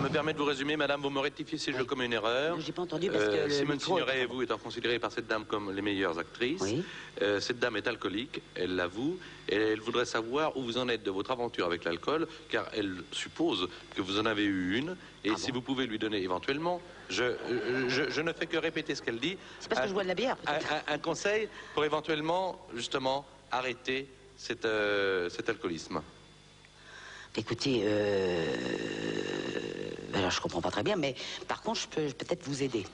Je me permets de vous résumer, madame, vous me rectifiez si je commets une erreur. J'ai pas entendu parce que Simone Signoret et vous étant considérées par cette dame comme les meilleures actrices, oui. Cette dame est alcoolique, elle l'avoue, et elle voudrait savoir où vous en êtes de votre aventure avec l'alcool, car elle suppose que vous en avez eu une, et si vous pouvez lui donner éventuellement, je ne fais que répéter ce qu'elle dit. C'est parce que je bois de la bière, peut-être. Un conseil pour éventuellement, justement, arrêter cet alcoolisme. Écoutez, alors je comprends pas très bien, mais par contre, je peux peut-être vous aider.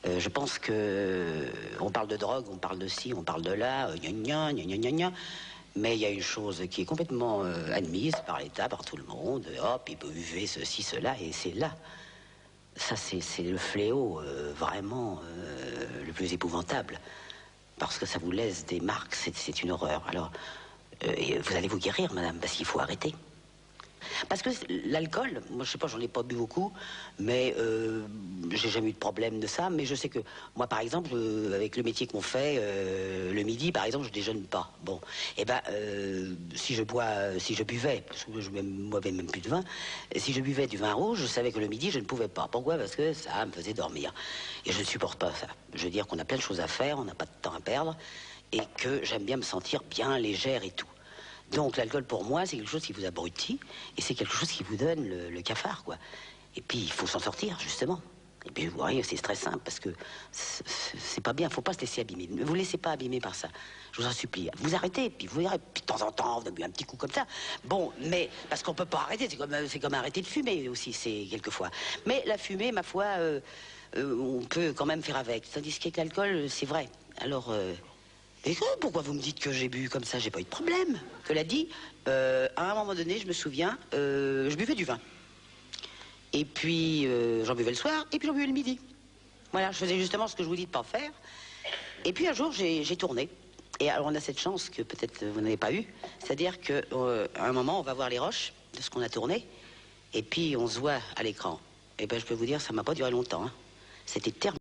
Je pense que on parle de drogue, on parle de ci, on parle de là, gna gna gna gna gna, mais il y a une chose qui est complètement admise par l'État, par tout le monde. Hop, il peut buvez ceci, cela, et c'est là. Ça, c'est le fléau vraiment le plus épouvantable, parce que ça vous laisse des marques. C'est une horreur. Alors, vous allez vous guérir, madame, parce qu'il faut arrêter. Parce que l'alcool, moi je sais pas, j'en ai pas bu beaucoup, mais j'ai jamais eu de problème de ça. Mais je sais que moi, par exemple, avec le métier qu'on fait, le midi, par exemple, je déjeune pas. Bon, et ben si je buvais, parce que je ne boivais même plus de vin, si je buvais du vin rouge, je savais que le midi je ne pouvais pas. Pourquoi? Parce que ça me faisait dormir. Et je ne supporte pas ça. Je veux dire qu'on a plein de choses à faire, on n'a pas de temps à perdre, et que j'aime bien me sentir bien légère et tout. Donc l'alcool pour moi c'est quelque chose qui vous abrutit et c'est quelque chose qui vous donne le cafard, quoi. Et puis il faut s'en sortir justement. Et puis vous voyez, c'est très simple parce que c'est pas bien, faut pas se laisser abîmer. Ne vous laissez pas abîmer par ça. Je vous en supplie. Vous arrêtez, puis vous verrez, puis de temps en temps, vous avez un petit coup comme ça. Bon, mais parce qu'on peut pas arrêter, c'est comme arrêter de fumer aussi, c'est quelquefois. Mais la fumée, ma foi, on peut quand même faire avec. Tandis qu'avec l'alcool, c'est vrai. Alors. Et pourquoi vous me dites que j'ai bu comme ça? J'ai pas eu de problème. Cela dit, à un moment donné, je me souviens, je buvais du vin. Et puis, j'en buvais le soir, et puis j'en buvais le midi. Voilà, je faisais justement ce que je vous dis de pas faire. Et puis un jour, j'ai tourné. Et alors, on a cette chance que peut-être vous n'avez pas eu. C'est-à-dire qu'à un moment, on va voir les roches de ce qu'on a tourné. Et puis, on se voit à l'écran. Et ben, je peux vous dire, ça m'a pas duré longtemps. Hein. C'était terminé.